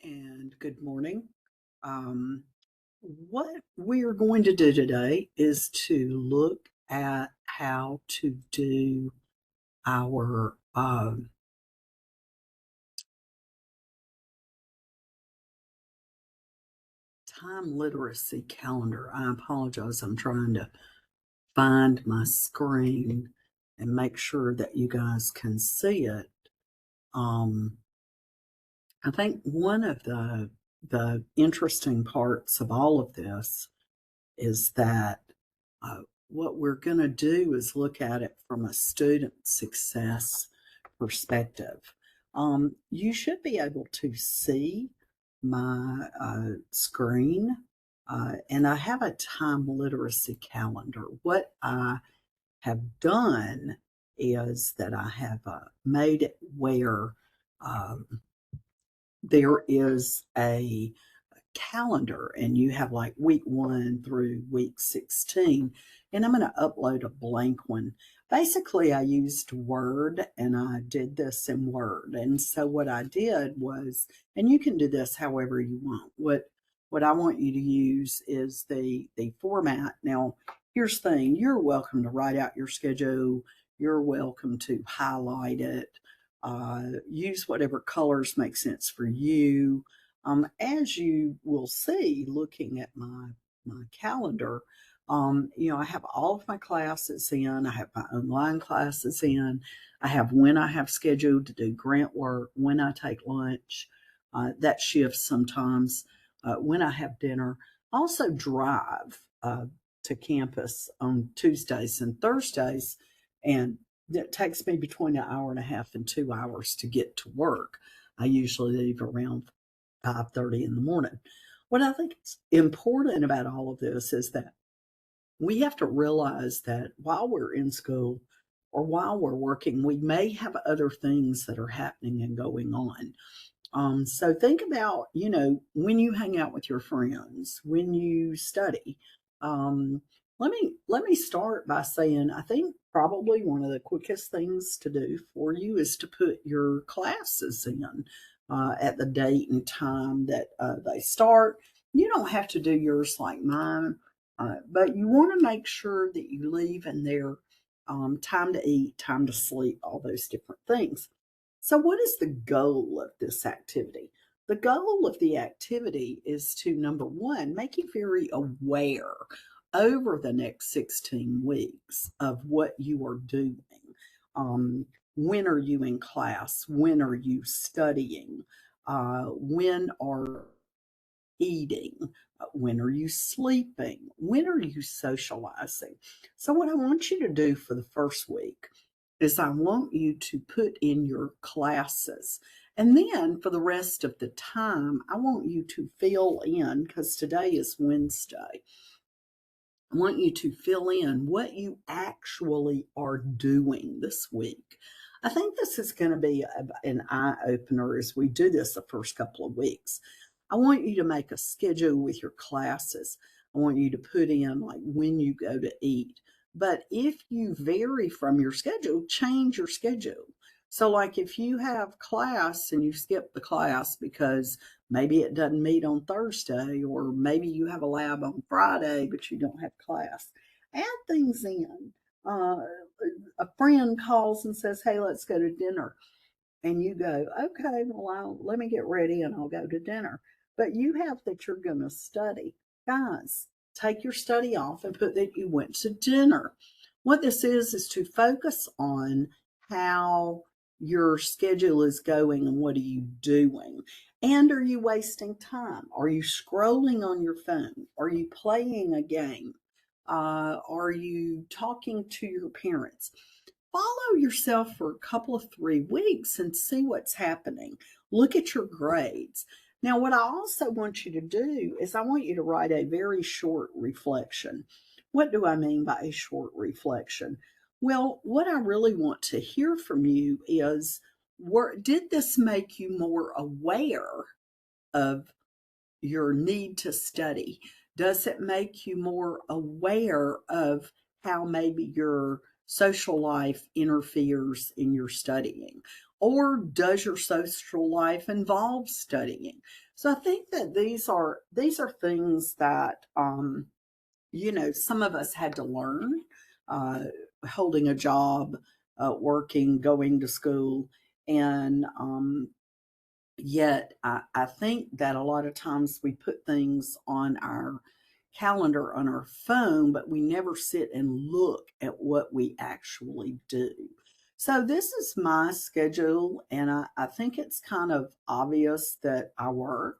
And good morning. Um, what we are going to do today is to look at how to do our time literacy calendar. I apologize. I'm trying to find my screen and make sure that you guys can see it. Um, I think one of the interesting parts of all of this is that uh, what we're going to do is look at it from a student success perspective. You should be able to see my screen, and I have a time literacy calendar. What I have done is that I have made it where um, there is a calendar and you have like week 1 through week 16, and I'm going to upload a blank one. Basically, I used Word and I did this in Word. And so what I did was, and you can do this however you want. What I want you to use is the format. Now, here's the thing, you're welcome to write out your schedule. You're welcome to highlight it. Use whatever colors make sense for you. As you will see, looking at my calendar, I have all of my classes in. I have my online classes in. I have when I have scheduled to do grant work, when I take lunch. That shifts sometimes. When I have dinner. I also drive to campus on Tuesdays and Thursdays, and it takes me between an hour and a half and 2 hours to get to work. I usually leave around 5:30 in the morning. What I think is important about all of this is that we have to realize that while we're in school or while we're working, we may have other things that are happening and going on. So think about, when you hang out with your friends, when you study. Um, let me start by saying I think probably one of the quickest things to do for you is to put your classes in at the date and time that they start. You don't have to do yours like mine, but you want to make sure that you leave in there time to eat, time to sleep, all those different things. So, what is the goal of this activity? The goal of the activity is to, number one, make you very aware over the next 16 weeks of what you are doing. Um, when are you in class? When are you studying? When are eating? When are you sleeping? When are you socializing? So, what I want you to do for the first week is I want you to put in your classes. And then for the rest of the time, I want you to fill in, because today is Wednesday. I want you to fill in what you actually are doing this week. I think this is going to be an eye opener as we do this the first couple of weeks. I want you to make a schedule with your classes. I want you to put in like when you go to eat. But if you vary from your schedule, change your schedule. So, like if you have class and you skip the class because maybe it doesn't meet on Thursday, or maybe you have a lab on Friday, but you don't have class. Add things in. Uh, a friend calls and says, "Hey, let's go to dinner." And you go, "Okay, well, let me get ready and I'll go to dinner." But you have that you're going to study. Guys, take your study off and put that you went to dinner. What this is to focus on how your schedule is going and what are you doing. And are you wasting time? Are you scrolling on your phone? Are you playing a game? Are you talking to your parents? Follow yourself for a couple of 3 weeks and see what's happening. Look at your grades. Now, what I also want you to do is I want you to write a very short reflection. What do I mean by a short reflection? Well, what I really want to hear from you is, did this make you more aware of your need to study? Does it make you more aware of how maybe your social life interferes in your studying? Or does your social life involve studying? So I think that these are things that some of us had to learn, uh, holding a job, working, going to school, and yet I think that a lot of times we put things on our calendar on our phone, but we never sit and look at what we actually do. So this is my schedule, and I think it's kind of obvious that I work.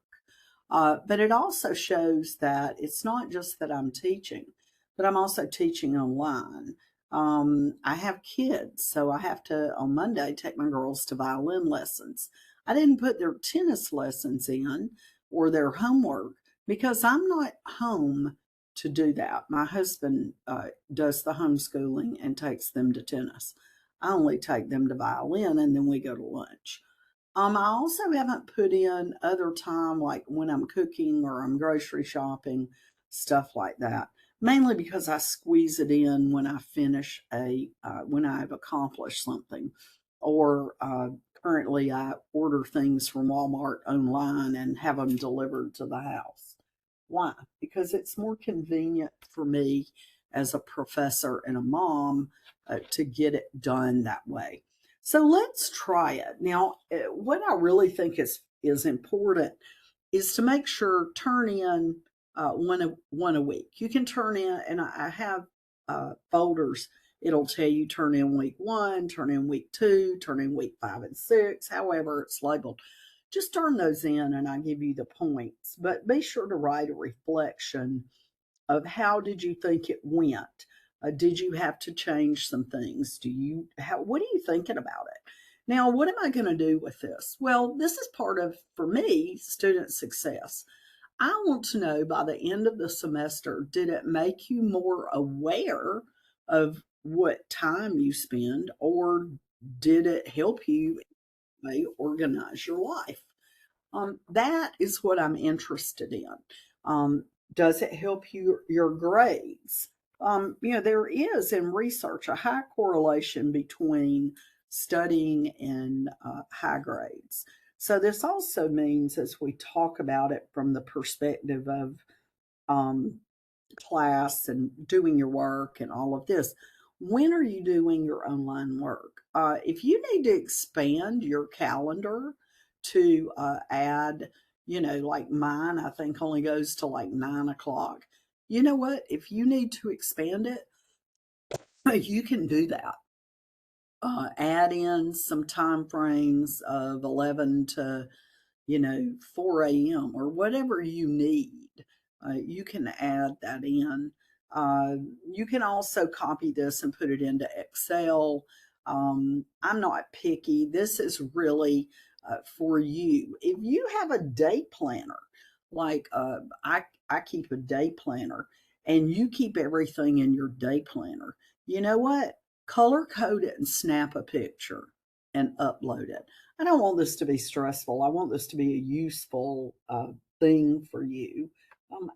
But it also shows that it's not just that I'm teaching, but I'm also teaching online. I have kids, so I have to, on Monday, take my girls to violin lessons. I didn't put their tennis lessons in or their homework because I'm not home to do that. My husband does the homeschooling and takes them to tennis. I only take them to violin and then we go to lunch. I also haven't put in other time, like when I'm cooking or I'm grocery shopping, stuff like that. Mainly because I squeeze it in when I finish when I've accomplished something. Or currently, I order things from Walmart online and have them delivered to the house. Why? Because it's more convenient for me as a professor and a mom to get it done that way. So let's try it. Now, what I really think is important is to make sure turn in one a week. You can turn in, and I have folders. It'll tell you turn in week 1, turn in week 2, turn in week 5 and 6, however it's labeled. Just turn those in, and I give you the points. But be sure to write a reflection of how did you think it went? Did you have to change some things? What are you thinking about it? Now, what am I going to do with this? Well, this is part of, for me, student success. I want to know by the end of the semester, did it make you more aware of what time you spend, or did it help you organize your life? That is what I'm interested in. Um, does it help your grades? There is in research a high correlation between studying and high grades. So this also means, as we talk about it from the perspective of um, class and doing your work and all of this, when are you doing your online work? If you need to expand your calendar to add, like mine, I think only goes to like 9 o'clock. You know what? If you need to expand it, you can do that. Add in some time frames of 11 to 4 a.m. or whatever you need. You can add that in. You can also copy this and put it into Excel. I'm not picky. This is really for you. If you have a day planner, like I keep a day planner, and you keep everything in your day planner, you know what? Color code it and snap a picture and upload it. I don't want this to be stressful. I want this to be a useful thing for you.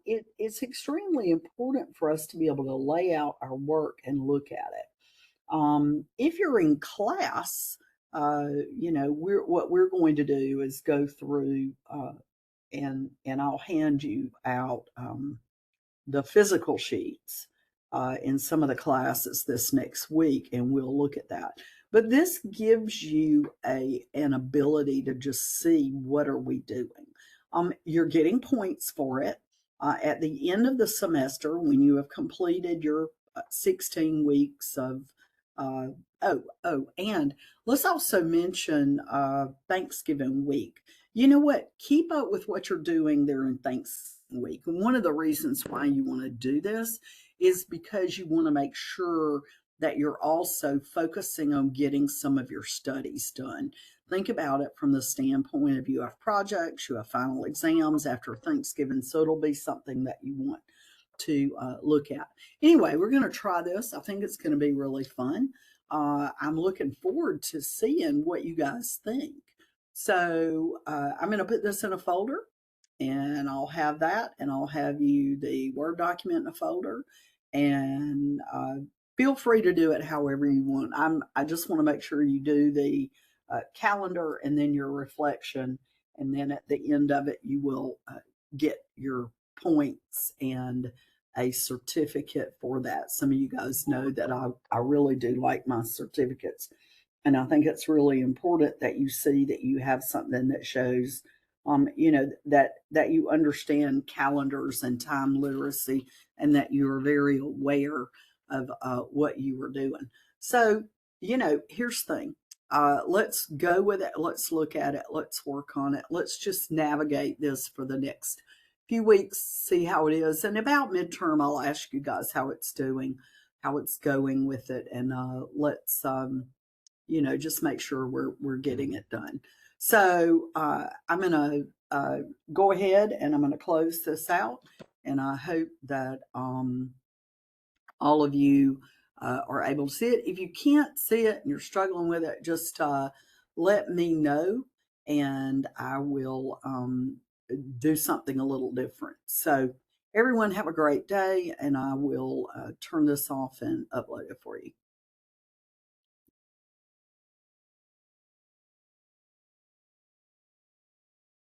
It's extremely important for us to be able to lay out our work and look at it. If you're in class, what we're going to do is go through and I'll hand you out the physical sheets in some of the classes this next week, and we'll look at that. But this gives you an ability to just see what are we doing. You're getting points for it at the end of the semester when you have completed your 16 weeks of. Uh, and let's also mention Thanksgiving week. You know what? Keep up with what you're doing during Thanksgiving week. And one of the reasons why you want to do this is because you want to make sure that you're also focusing on getting some of your studies done. Think about it from the standpoint of you have projects, you have final exams after Thanksgiving, so it'll be something that you want to look at. Anyway, we're going to try this. I think it's going to be really fun. I'm looking forward to seeing what you guys think. So I'm going to put this in a folder, and I'll have that, and I'll have you the Word document in a folder, and feel free to do it however you want. I just want to make sure you do the calendar and then your reflection, and then at the end of it, you will get your points and a certificate for that. Some of you guys know that I really do like my certificates. And I think it's really important that you see that you have something that shows, that you understand calendars and time literacy, and that you are very aware of what you are doing. So, here's the thing. Let's go with it. Let's look at it. Let's work on it. Let's just navigate this for the next few weeks, see how it is. And about midterm, I'll ask you guys how it's doing, how it's going with it, and let's just make sure we're getting it done. So I'm gonna go ahead and I'm gonna close this out, and I hope that all of you are able to see it. If you can't see it and you're struggling with it, just let me know, and I will do something a little different. So everyone have a great day, and I will turn this off and upload it for you.